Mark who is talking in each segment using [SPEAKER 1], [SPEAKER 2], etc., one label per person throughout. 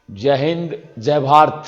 [SPEAKER 1] जय हिंद, जय भारत।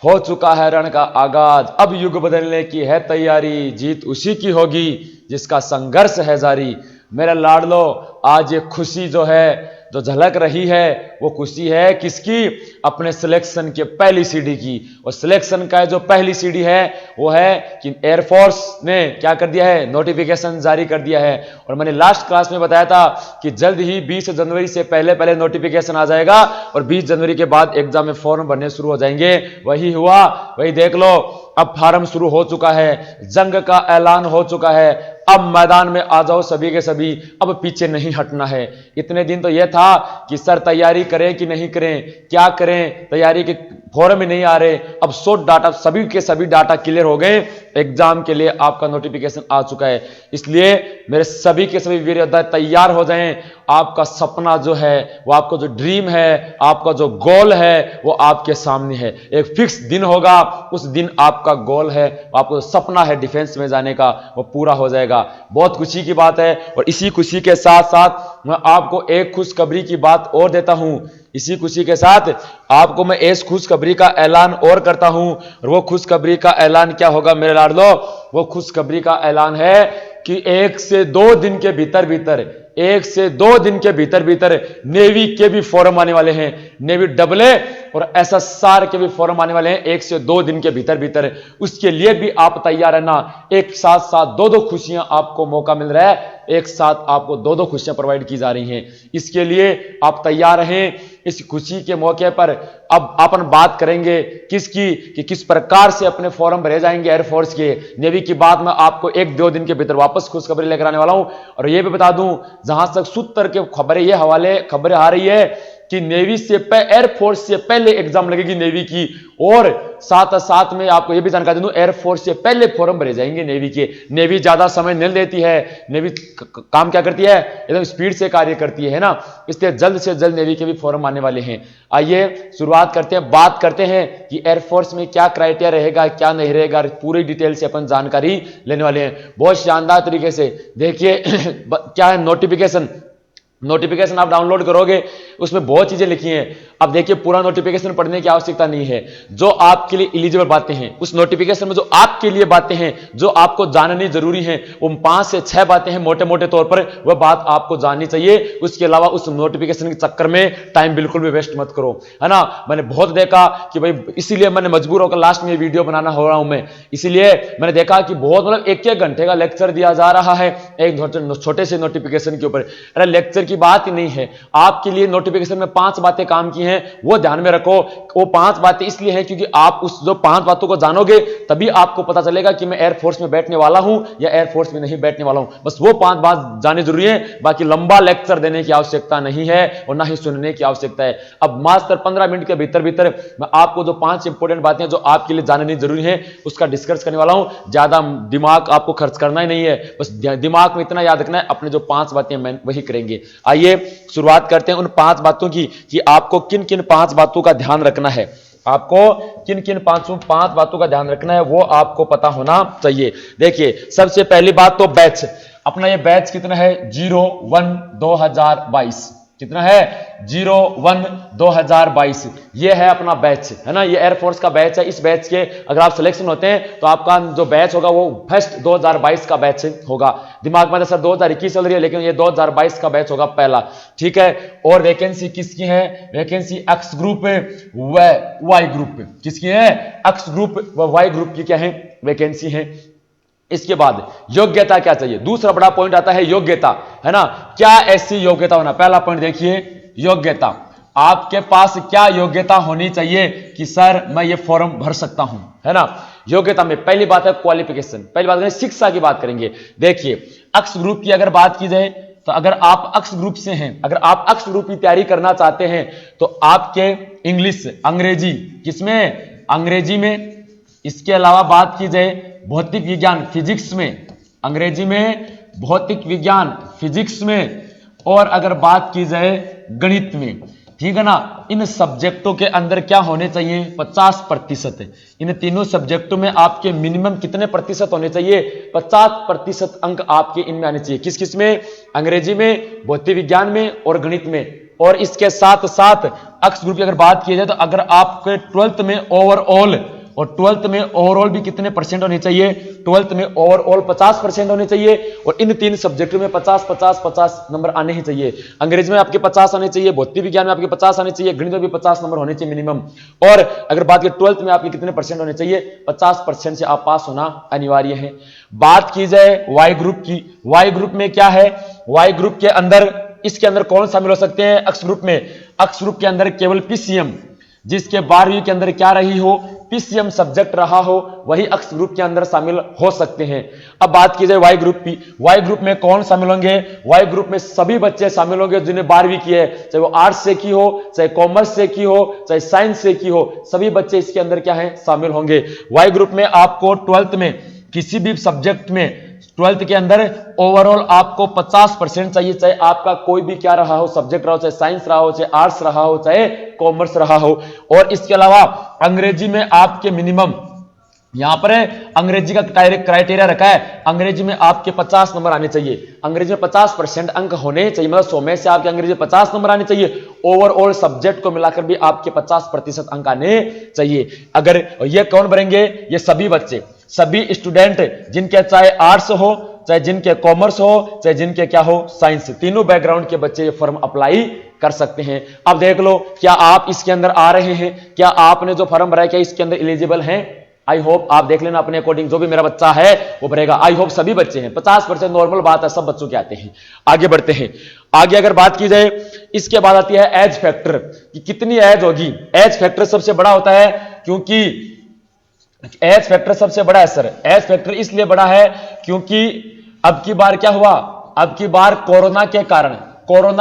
[SPEAKER 1] हो चुका है रण का आगाज, अब युग बदलने की है तैयारी, जीत उसी की होगी जिसका संघर्ष है जारी। मेरा लाडलो, आज ये खुशी जो है, जो झलक रही है, वो खुशी है किसकी? अपने सिलेक्शन के पहली सीढ़ी की। और सिलेक्शन का जो पहली सीढ़ी है वो है कि एयरफोर्स ने क्या कर दिया है? नोटिफिकेशन जारी कर दिया है। और मैंने लास्ट क्लास में बताया था कि जल्द ही 20 जनवरी से पहले पहले नोटिफिकेशन आ जाएगा और 20 जनवरी के बाद एग्जाम में फॉर्म भरने शुरू हो जाएंगे। वही हुआ, वही देख लो। अब फार्म शुरू हो चुका है, जंग का ऐलान हो चुका है। अब मैदान में आ जाओ सभी के सभी, अब पीछे नहीं हटना है। इतने दिन तो यह था कि सर तैयारी करें कि नहीं करें, क्या करें, तैयारी के फॉर्म में नहीं आ रहे। अब सोर्ट डाटा, सभी के सभी डाटा क्लियर हो गए, एग्जाम के लिए आपका नोटिफिकेशन आ चुका है। इसलिए मेरे सभी के सभी वीर योद्धा तैयार हो जाएं। आपका सपना जो है, वो आपका जो ड्रीम है, आपका जो गोल है, वो आपके सामने है। एक फिक्स दिन होगा, उस दिन आपका गोल है, आपको सपना है डिफेंस में जाने का, वो पूरा हो जाएगा। बहुत खुशी की बात है। और इसी खुशी के साथ साथ मैं आपको एक खुशखबरी की बात और देता हूं। इसी खुशी के साथ आपको मैं इस खुशखबरी का ऐलान और करता हूं। और वो खुशखबरी का ऐलान क्या होगा मेरे लाडलो? वो खुशखबरी का ऐलान है कि 1 से 2 दिन के भीतर भीतर, 1 से 2 दिन के भीतर भीतर नेवी के भी फॉर्म आने वाले हैं। नेवी डबल और एसएसआर के भी फॉर्म आने वाले हैं 1 से 2 दिन के भीतर भीतर। उसके लिए भी आप तैयार रहना। एक साथ साथ दो खुशियां आपको मौका मिल रहा है, एक साथ आपको दो खुशियां प्रोवाइड की जा रही हैं। इसके लिए आप तैयार रहें। इस खुशी के मौके पर अब अपन बात करेंगे किसकी, कि किस प्रकार से अपने फॉर्म भरे जाएंगे एयरफोर्स के। नेवी की बात मैं आपको 1-2 दिन के भीतर वापस खुशखबरी लेकर आने वाला हूं। और यह भी बता दूं, जहां तक सूत्र के खबरें, ये हवाले खबरें आ रही है कि नेवी से एयरफोर्स से पहले एग्जाम लगेगी नेवी की। और साथ साथ में आपको यह भी जानकारी दूं, एयरफोर्स से पहले फॉर्म भरे जाएंगे नेवी के। नेवी ज्यादा समय नहीं लेती है, नेवी काम क्या करती है, एकदम स्पीड से कार्य करती है ना। इसलिए जल्द से जल्द नेवी के भी फॉर्म आने वाले हैं। आइए शुरुआत करते हैं, बात करते हैं कि एयरफोर्स में क्या क्राइटेरिया रहेगा, क्या नहीं रहेगा, पूरी डिटेल से अपन जानकारी लेने वाले हैं बहुत शानदार तरीके से। देखिए क्या है नोटिफिकेशन। नोटिफिकेशन आप डाउनलोड करोगे, उसमें बहुत चीजें लिखी हैं। अब देखिए पूरा नोटिफिकेशन पढ़ने की आवश्यकता नहीं है। जो आपके लिए एलिजिबल बातें हैं उस नोटिफिकेशन में, जो आपके लिए बातें हैं, जो आपको जाननी जरूरी है, वो 5 से 6 बातें हैं मोटे मोटे तौर पर, वह बात आपको जाननी चाहिए। उसके अलावा उस नोटिफिकेशन के चक्कर में टाइम बिल्कुल भी वेस्ट मत करो, है ना। मैंने बहुत देखा कि भाई, इसीलिए मैंने मजबूर होकर लास्ट में वीडियो बनाना हो रहा हूं मैं। इसीलिए मैंने देखा कि बहुत मतलब 1-1 घंटे का लेक्चर दिया जा रहा है एक छोटे से नोटिफिकेशन के ऊपर। अरे लेक्चर की बात ही नहीं है। आपके लिए नोटिफिकेशन में 5 बातें काम की हैं, वो ध्यान में रखो। वो 5 बातें इसलिए हैं क्योंकि आप उस जो 5 बातों को जानोगे तभी आपको पता चलेगा कि मैं एयरफोर्स में बैठने वाला हूं या एयरफोर्स में नहीं बैठने वाला हूं। बस वो 5 बात जाननी जरूरी है। बाकी लंबा लेक्चर देने की आवश्यकता नहीं है और ना ही सुनने की आवश्यकता है। अब मास्टर 15 मिनट के भीतर भीतर मैं आपको जो 5 इंपॉर्टेंट बातें जो आपके लिए जाननी जरूरी है उसका डिस्कस करने वाला हूं। ज्यादा दिमाग आपको खर्च करना ही नहीं है, बस दिमाग में इतना याद रखना है, अपने जो 5 बातें मैं वही करेंगे। आइए शुरुआत करते हैं उन 5 बातों की कि आपको किन किन 5 बातों का ध्यान रखना है। आपको किन किन 5 बातों का ध्यान रखना है वो आपको पता होना चाहिए। देखिए सबसे पहली बात तो बैच। अपना ये बैच कितना है? 01/2022। कितना है? 01/2022। ये है अपना बैच, है ना। ये एयरफोर्स का बैच है। इस बैच के अगर आप सिलेक्शन होते हैं तो आपका जो बैच होगा वो फर्स्ट 2022 का बैच होगा। दिमाग में सर 2021 चल रही है, लेकिन ये 2022 का बैच होगा पहला, ठीक है। और वैकेंसी किसकी है? वैकेंसी एक्स ग्रुप व वाई ग्रुप। किसकी है? एक्स ग्रुप व वाई ग्रुप की क्या है? वैकेंसी है। इसके बाद योग्यता क्या चाहिए? दूसरा बड़ा पॉइंट आता है योग्यता, है ना। क्या ऐसी योग्यता होना? पहला पॉइंट देखिए योग्यता। आपके पास क्या योग्यता होनी चाहिए कि सर मैं ये फॉर्म भर सकता हूं, है ना। योग्यता में पहली बात है क्वालिफिकेशन। पहली बात करें शिक्षा की बात करेंगे। देखिए एक्स ग्रुप की अगर बात की जाए तो अगर आप एक्स ग्रुप से हैं, अगर आप एक्स ग्रुप की तैयारी करना चाहते हैं तो आपके इंग्लिश, अंग्रेजी, किसमें? अंग्रेजी में। इसके अलावा बात की जाए भौतिक विज्ञान फिजिक्स में, अंग्रेजी में भौतिक विज्ञान फिजिक्स में, और अगर बात की जाए गणित में, ठीक है ना। इन सब्जेक्टों के अंदर क्या होने चाहिए? 50%। इन तीनों सब्जेक्टों में आपके मिनिमम कितने प्रतिशत होने चाहिए? 50% अंक आपके इनमें आने चाहिए। किस किस में? अंग्रेजी में, भौतिक विज्ञान में और गणित में। और इसके साथ साथ अक्स ग्रुप की अगर बात की जाए तो अगर आपके 12th में ओवरऑल, और 12th में ओवरऑल भी कितने परसेंट होने चाहिए, 12th में ओवरऑल 50% होने चाहिए, और इन 3 सब्जेक्टों में 50-50-50 नंबर आने ही चाहिए। अंग्रेजी में आपके 50 आने चाहिए, भौतिक विज्ञान में आपके 50 आने चाहिए, गणित में भी 50 नंबर होने चाहिए मिनिमम। और अगर बात करें 12th में आपके कितने परसेंट होने चाहिए, 50% से आप पास होना अनिवार्य है। बात की जाए वाई ग्रुप की, वाई ग्रुप में क्या है, वाई ग्रुप के अंदर, इसके अंदर कौन शामिल हो सकते हैं अक्स ग्रुप में, अक्स ग्रुप के अंदर केवल पीसीएम, जिसके 12वीं के अंदर क्या रही हो, पीसीएम सब्जेक्ट रहा हो, वही अक्स ग्रुप के अंदर शामिल हो सकते हैं। अब बात की जाए वाई ग्रुप की, वाई ग्रुप में कौन शामिल होंगे, वाई ग्रुप में सभी बच्चे शामिल होंगे जिन्हें 12वीं की है, चाहे वो आर्ट्स से की हो, चाहे कॉमर्स से की हो, चाहे साइंस से की हो, सभी बच्चे इसके अंदर क्या है, शामिल होंगे। वाई ग्रुप में आपको 12th में किसी भी सब्जेक्ट में 12th के अंदर ओवरऑल आपको 50% चाहिए, चाहे आपका कोई भी क्या रहा हो, सब्जेक्ट रहा हो, चाहे साइंस रहा हो, चाहे आर्ट्स रहा हो, चाहे कॉमर्स रहा हो। और इसके अलावा अंग्रेजी में आपके मिनिमम, यहां पर अंग्रेजी का क्राइटेरिया रखा है, अंग्रेजी में आपके 50 नंबर आने चाहिए, अंग्रेजी में 50% अंक होने चाहिए, मतलब 100 में से आपके अंग्रेजी में 50 नंबर आने चाहिए, ओवरऑल सब्जेक्ट को मिलाकर भी आपके 50% अंक आने चाहिए। अगर ये कौन भरेंगे, ये सभी बच्चे, सभी स्टूडेंट जिनके चाहे आर्ट्स हो, चाहे जिनके कॉमर्स हो, चाहे जिनके क्या हो साइंस, तीनों बैकग्राउंड के बच्चे ये फॉर्म अप्लाई कर सकते हैं। अब देख लो, क्या आप इसके अंदर आ रहे हैं, क्या आपने जो फॉर्म भरा है क्या इसके अंदर एलिजिबल हैं? आई होप आप देख लेना अपने अकॉर्डिंग, जो भी मेरा बच्चा है वो भरेगा। आई होप सभी बच्चे हैं, 50% नॉर्मल बात है, सब बच्चों के आते हैं। आगे बढ़ते हैं, आगे अगर बात की जाए, इसके बाद आती है एज फैक्टर, कि कितनी एज होगी। एज फैक्टर सबसे बड़ा होता है, क्योंकि एज फैक्टर सबसे बड़ा है सर, एज फैक्टर इसलिए बड़ा है क्योंकि अब की बार क्या हुआ, अब की बार कोरोना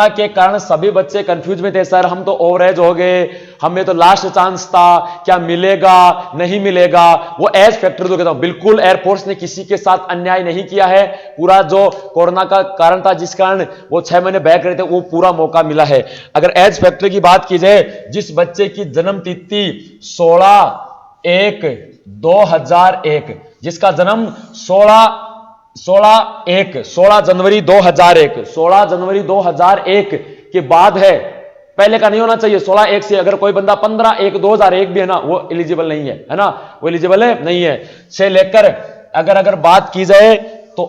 [SPEAKER 1] के कारण सभी बच्चे कंफ्यूज में थे, सर हम तो ओवर एज हो गए, हमें तो लास्ट चांस था, क्या मिलेगा नहीं मिलेगा। वो एज फैक्टर तो कहता हूं, बिल्कुल एयरफोर्स ने किसी के साथ अन्याय नहीं किया है, पूरा जो कोरोना का कारण था जिस कारण वो 6 महीने बैक रहे थे, वो पूरा मौका मिला है। अगर एज फैक्टर की बात की जाए, जिस बच्चे की जन्म तिथि 16/1/2001, जिसका जन्म 16 जनवरी 2001 के बाद है, पहले का नहीं होना चाहिए। 16/1 से अगर कोई बंदा 15/1/2001 भी है ना, वो एलिजिबल नहीं है ना, वो एलिजिबल है नहीं है। से लेकर अगर बात की जाए तो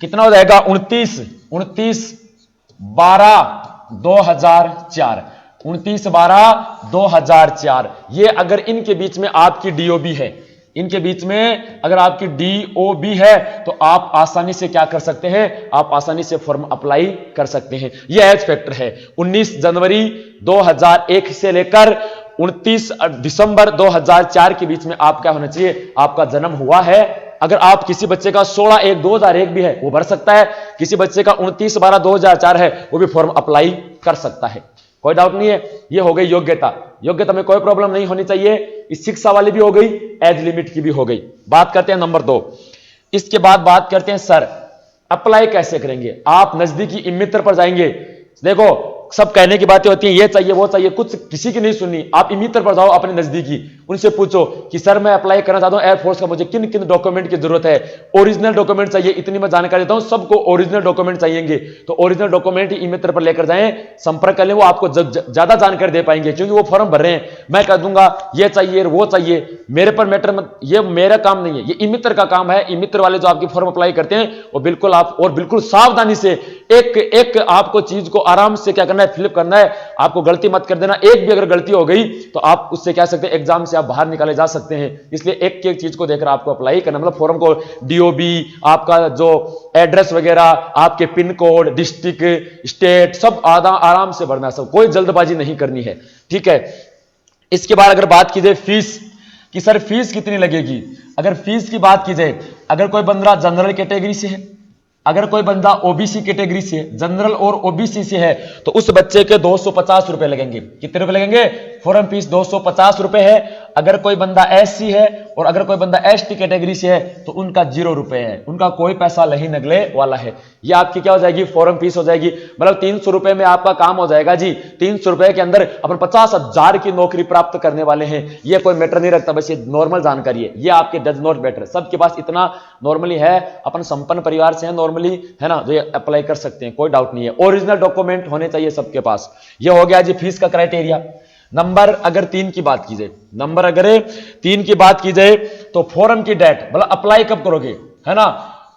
[SPEAKER 1] कितना हो जाएगा, 29/12/2004, 29/12/2004। ये अगर इनके बीच में आपकी डीओबी है, इनके बीच में अगर आपकी डीओबी है तो आप आसानी से क्या कर सकते हैं, आप आसानी से फॉर्म अप्लाई कर सकते हैं। यह एज फैक्टर है। 19 जनवरी 2001 से लेकर 29 दिसंबर 2004 के बीच में आप क्या होना चाहिए, आपका जन्म हुआ है। अगर आप किसी बच्चे का 16/1/2001 भी है वो भर सकता है, किसी बच्चे का 29/12/2004 है वो भी फॉर्म अप्लाई कर सकता है, कोई डाउट नहीं है। ये हो गई योग्यता, योग्यता में कोई प्रॉब्लम नहीं होनी चाहिए। इस शिक्षा वाली भी हो गई, एज लिमिट की भी हो गई। बात करते हैं नंबर 2, इसके बाद बात करते हैं सर अप्लाई कैसे करेंगे। आप नजदीकी इमित्र पर जाएंगे, देखो सब कहने की बातें होती हैं, ये चाहिए वो चाहिए, कुछ किसी की नहीं सुननी। आप इमित्र पर जाओ अपने नजदीकी, उनसे पूछो कि सर मैं अप्लाई करना चाहता हूं एयरफोर्स का, मुझे किन किन डॉक्यूमेंट की जरूरत है। ओरिजिनल डॉक्यूमेंट चाहिए, इतनी मैं जानकारी देता हूं, सबको ओरिजिनल डॉक्यूमेंट चाहिए, तो ओरिजिनल डॉक्यूमेंट ही इमित्र पर लेकर जाएं, संपर्क कर लें, वो आपको ज्यादा जानकारी दे पाएंगे, क्योंकि वो फॉर्म भर रहे हैं। मैं कह दूंगा ये चाहिए वो चाहिए, मेरे पर मैटर मत, ये मेरा काम नहीं है, ये इमित्र का काम है। इमित्र वाले जो आपकी फॉर्म अप्लाई करते हैं वो बिल्कुल आप और बिल्कुल सावधानी से एक एक आपको चीज को आराम से क्या करना है, फिलअप करना है। आपको गलती मत कर देना, एक भी अगर गलती हो गई तो आप उससे कह सकते हैं एग्जाम से आप बाहर निकाले जा सकते हैं। इसलिए एक एक चीज को देखकर आपको अप्लाई करना, मतलब फॉर्म को डीओबी, आपका जो एड्रेस वगैरह, आपके पिन कोड, डिस्ट्रिक्ट, स्टेट, सब आराम से भरना, सब कोई जल्दबाजी नहीं करनी है, ठीक है। इसके बाद अगर बात की जाए फीस कि सर फीस कितनी लगेगी, अगर फीस की बात की जाए, अगर कोई बंदा जनरल कैटेगरी से है, अगर कोई बंदा ओबीसी कैटेगरी से, जनरल और ओबीसी से है, तो उस बच्चे के 250 रुपए लगेंगे। कितने रुपए लगेंगे, फॉर्म फीस 250 रुपए है। अगर कोई बंदा एससी है और अगर कोई बंदा एसटी कैटेगरी से है तो उनका 0 रुपए है, उनका कोई पैसा नहीं लगने वाला है। ये आपकी क्या हो जाएगी, फॉर्म फीस हो जाएगी। मतलब 300 रुपए में आपका काम हो जाएगा जी। 300 रुपए के अंदर अपन 50,000 की नौकरी प्राप्त करने वाले हैं। ये कोई मैटर नहीं रखता, बस ये नॉर्मल जानकारी है, ये आपके डज नॉट मैटर। सबके पास इतना नॉर्मली है, अपन संपन्न परिवार से है नॉर्मली, है ना, जो ये अप्लाई कर सकते हैं, कोई डाउट नहीं है। ओरिजिनल डॉक्यूमेंट होने चाहिए सबके पास। ये हो गया जी फीस का क्राइटेरिया। नंबर अगर 3 की बात की जाए, नंबर अगर 3 की बात की जाए तो फॉर्म की डेट, मतलब अप्लाई कब करोगे, है ना।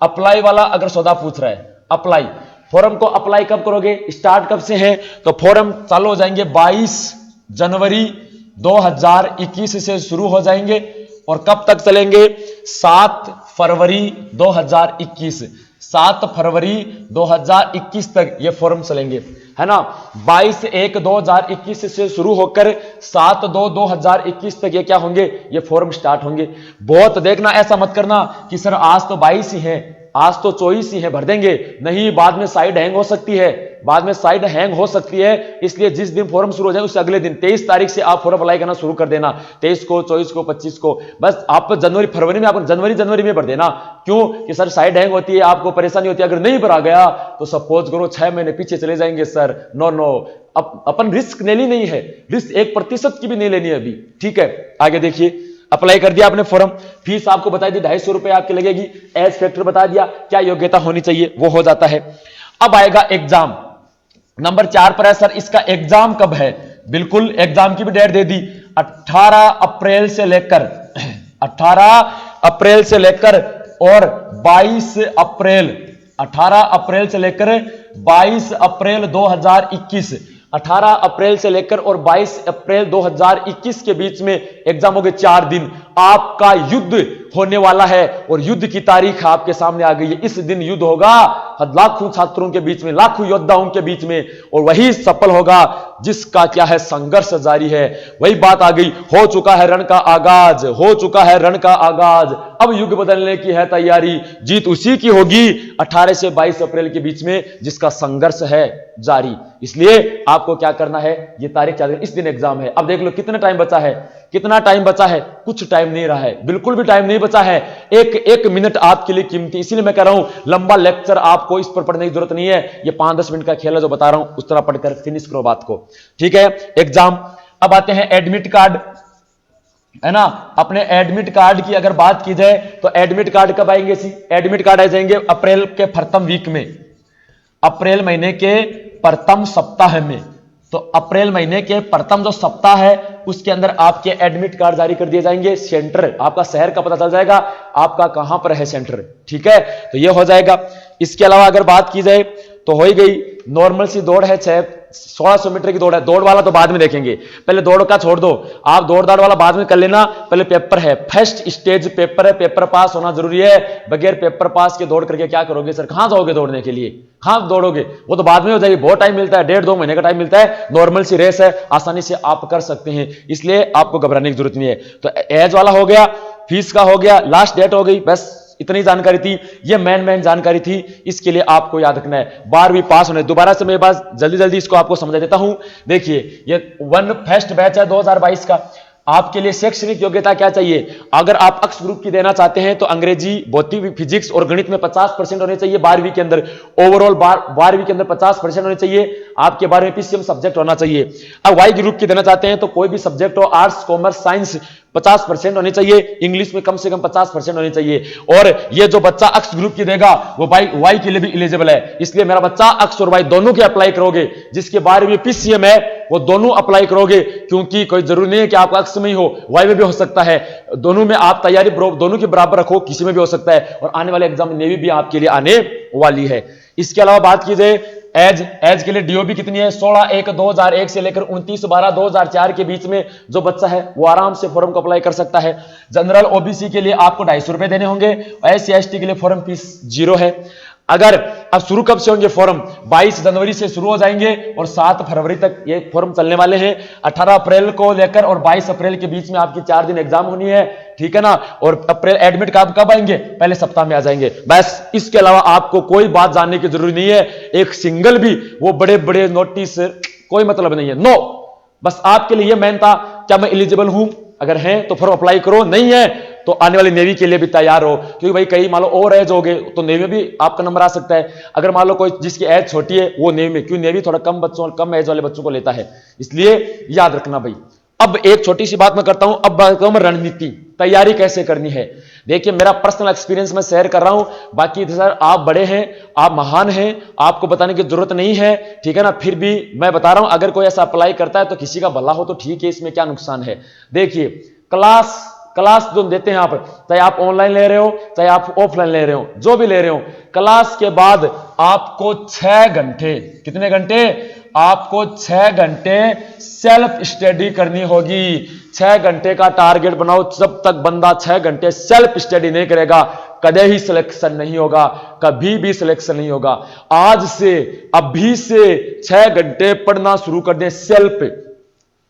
[SPEAKER 1] अप्लाई वाला अगर सौदा पूछ रहा है, अप्लाई फॉर्म को अप्लाई कब करोगे, स्टार्ट कब से है, तो फॉर्म चालू हो जाएंगे 22 जनवरी 2021 से शुरू हो जाएंगे और कब तक चलेंगे, 7 फरवरी 2021, 7 फरवरी 2021 तक ये फॉर्म चलेंगे, है ना। 22/1/2021 से शुरू होकर 7/2/2021 तक ये क्या होंगे, ये फॉर्म स्टार्ट होंगे। बहुत देखना, ऐसा मत करना कि सर आज तो 22 ही है, आज तो 24 ही है, भर देंगे, नहीं, बाद में साइड हैंग हो सकती है, बाद में साइड हैंग हो सकती है। इसलिए जिस दिन फॉर्म शुरू हो जाए उससे अगले दिन 23 तारीख से आप फॉर्म अप्लाई करना शुरू कर देना, 23 को, 24 को, 25 को, बस आप जनवरी फरवरी में, आप जनवरी में भर देना। क्यों कि सर साइड हैंग होती है, आपको परेशानी होती है, अगर नहीं भरा गया तो सपोज करो 6 महीने पीछे चले जाएंगे सर, नो, अपन रिस्क लेनी नहीं है, रिस्क 1% की भी नहीं लेनी है अभी, ठीक है। आगे देखिए, अप्लाई कर दिया आपने फॉर्म, फीस आपको बता दी 250 रुपए आपके लगेगी, एज फैक्टर बता दिया, क्या योग्यता होनी चाहिए वो हो जाता है। अब आएगा एग्जाम, नंबर 4 पर है सर इसका एग्जाम कब है, बिल्कुल एग्जाम की भी डेट दे दी, 18 अप्रैल से लेकर 18 अप्रैल से लेकर और 22 अप्रैल 18 अप्रैल से लेकर 22 अप्रैल 2021, 18 अप्रैल से लेकर और 22 अप्रैल 2021 के बीच में एग्जाम हो गए, 4 दिन आपका युद्ध होने वाला है और युद्ध की तारीख आपके सामने आ गई है। इस दिन युद्ध होगा लाखों छात्रों के बीच में, लाखों योद्धाओं के बीच में, और वही सफल होगा जिसका क्या है, संघर्ष जारी है। वही बात आ गई, हो चुका है रण का आगाज, हो चुका है रण का आगाज, अब युग बदलने की है तैयारी, जीत उसी की होगी 18 से 22 अप्रैल के बीच में जिसका संघर्ष है जारी। इसलिए आपको क्या करना है, ये तारीख याद, इस दिन एग्जाम है। अब देख लो कितना टाइम बचा है, कितना टाइम बचा है, कुछ टाइम नहीं रहा है, बिल्कुल भी टाइम नहीं बचा है, एक मिनट आपके लिए कीमती। इसीलिए मैं कह रहा हूं लंबा लेक्चर आपको इस पर पढ़ने की जरूरत नहीं है, ये 5-10 मिनट का खेल है जो बता रहा हूं, उस तरह पढ़कर फिनिश करो बात को, ठीक है। एग्जाम, अब आते हैं एडमिट कार्ड, है ना। अपने एडमिट कार्ड की अगर बात की जाए तो एडमिट कार्ड कब आएंगे, एडमिट कार्ड आ जाएंगे अप्रैल के प्रथम वीक में, अप्रैल महीने के प्रथम सप्ताह में। तो अप्रैल महीने के प्रथम जो सप्ताह है उसके अंदर आपके एडमिट कार्ड जारी कर दिए जाएंगे, सेंटर आपका शहर का पता चल जाएगा, आपका कहां पर है सेंटर, ठीक है, तो ये हो जाएगा। इसके अलावा अगर बात की जाए तो हो ही गई, नॉर्मल सी दौड़ है 1600 मीटर की दौड़ है, दौड़ वाला तो बाद में देखेंगे, पहले दौड़ का छोड़ दो, आप दौड़ दाड़ वाला बाद में कर लेना, पहले पेपर है, फर्स्ट स्टेज पेपर है, पेपर पास होना जरूरी है। बगैर पेपर पास के दौड़ करके क्या करोगे सर, कहां जाओगे दौड़ने के लिए, कहां दौड़ोगे, वो तो बाद में हो जाएगी, बहुत टाइम मिलता है, 1.5-2 महीने का टाइम मिलता है, नॉर्मल सी रेस है, आसानी से आप कर सकते हैं, इसलिए आपको घबराने की जरूरत नहीं है। तो एज वाला हो गया, फीस का हो गया, लास्ट डेट हो गई, बस इतनी जानकारी थी, ये मेन जानकारी थी, इसके लिए आपको याद रखना है। 12वीं पास होने, दोबारा से मेरे पास जल्दी इसको आपको समझा देता हूं। देखिए ये फर्स्ट बैच है 2022 का, आपके लिए शैक्षणिक योग्यता क्या चाहिए, अगर आप अक्ष ग्रुप की देना चाहते हैं तो अंग्रेजी, भौतिक, फिजिक्स और गणित में 50% होने चाहिए 12वीं के अंदर, ओवरऑल 12वीं के अंदर 50% होने चाहिए, आपके 12वीं पीसीएम सब्जेक्ट होना चाहिए। अब वाई ग्रुप की देना चाहते हैं तो कोई भी सब्जेक्ट हो, आर्ट्स, कॉमर्स, साइंस 50% होनी चाहिए, इंग्लिश में कम से कम 50% होनी चाहिए। और ये जो बच्चा अक्ष ग्रुप की देगा वो वाई के लिए भी एलिजिबल है, इसलिए मेरा बच्चा अक्ष और वाई दोनों के अप्लाई करोगे, जिसके 12वीं पीसीएम है वो दोनों अप्लाई करोगे, क्योंकि कोई जरूरी नहीं है कि आप अक्ष में ही हो, वाई में भी हो सकता है, दोनों में आप तैयारी दोनों के बराबर रखो, किसी में भी हो सकता है, और आने वाले एग्जाम नेवी भी आपके लिए आने वाली है। इसके अलावा बात की जाए एज के लिए डीओबी कितनी है, 16/1/2001 से लेकर 29/12/2004 के बीच में जो बच्चा है वो आराम से फॉर्म को अप्लाई कर सकता है। जनरल ओबीसी के लिए आपको 250 रुपए देने होंगे, SC ST के लिए फॉर्म फीस 0 है। अगर अब शुरू कब से होंगे फॉर्म, 22 जनवरी से शुरू हो जाएंगे और 7 फरवरी तक ये फॉर्म चलने वाले हैं। 18 अप्रैल को लेकर और 22 अप्रैल के बीच में आपकी 4 दिन एग्जाम होनी है, ठीक है ना। और अप्रैल एडमिट कार्ड कब आएंगे, पहले सप्ताह में आ जाएंगे, बस। इसके अलावा आपको कोई बात जानने की जरूरत नहीं है, एक सिंगल भी वो बड़े बड़े नोटिस कोई मतलब नहीं है, नो। बस आपके लिए मेन था क्या मैं एलिजिबल हूं, अगर हैं तो फॉर्म अप्लाई करो, नहीं है तो आने वाली नेवी के लिए भी तैयार हो, क्योंकि भाई कई मान लो ओवर एज हो गए तो नेवी में भी आपका नंबर आ सकता है। अगर मान लो कोई जिसकी एज छोटी है वो नेवी में, क्यों नेवी थोड़ा कम एज वाले बच्चों को लेता है, इसलिए याद रखना भाई। अब एक छोटी सी बात मैं करता हूं, अब बात करूं रणनीति, तैयारी कैसे करनी है। देखिए मेरा पर्सनल एक्सपीरियंस मैं शेयर कर रहा हूं, बाकी सर आप बड़े हैं, आप महान हैं, आपको बताने की जरूरत नहीं है, ठीक है ना। फिर भी मैं बता रहा हूं, अगर कोई ऐसा अप्लाई करता है तो किसी का भला हो तो ठीक है, इसमें क्या नुकसान है। देखिए क्लास जो देते हैं आप, चाहे आप ऑनलाइन ले रहे हो चाहे आप ऑफलाइन ले रहे हो, जो भी ले रहे हो, क्लास के बाद आपको 6 घंटे, कितने घंटे, आपको 6 घंटे सेल्फ स्टडी करनी होगी। 6 घंटे का टारगेट बनाओ, जब तक बंदा 6 घंटे सेल्फ स्टडी नहीं करेगा कदे ही सिलेक्शन नहीं होगा, कभी भी सिलेक्शन नहीं होगा। आज से, अभी से 6 घंटे पढ़ना शुरू कर दें सेल्फ।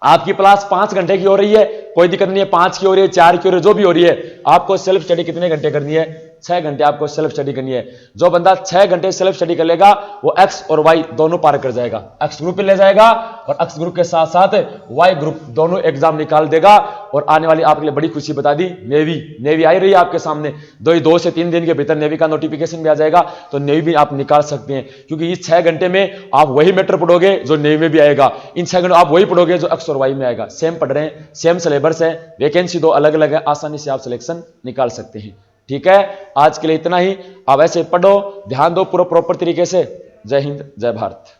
[SPEAKER 1] आपकी क्लास 5 घंटे की हो रही है, कोई दिक्कत नहीं है, 5 की हो रही है, 4 की हो रही है, जो भी हो रही है, आपको सेल्फ स्टडी कितने घंटे करनी है, 6 घंटे आपको सेल्फ स्टडी करनी है। जो बंदा 6 घंटे सेल्फ स्टडी कर लेगा वो एक्स और वाई दोनों पार कर जाएगा, एक्स ग्रुप पे ले जाएगा और एक्स ग्रुप के साथ साथ वाई ग्रुप दोनों एग्जाम निकाल देगा। और आने वाली आपके लिए बड़ी खुशी बता दी, नेवी आई रही है आपके सामने, 2 से 3 दिन के भीतर नेवी का नोटिफिकेशन भी आ जाएगा, तो नेवी भी आप निकाल सकते हैं। क्योंकि इस 6 घंटे में आप वही मैटर पढ़ोगे जो नेवी में भी आएगा, इन 6 घंटों आप वही पढ़ोगे जो एक्स और वाई में आएगा। सेम पढ़ रहे हैं, सेम सिलेबस है, वैकेंसी 2 अलग अलग है, आसानी से आप सिलेक्शन निकाल सकते हैं। ठीक है, आज के लिए इतना ही। आप ऐसे पढ़ो, ध्यान दो पूरा प्रॉपर तरीके से। जय हिंद, जय भारत।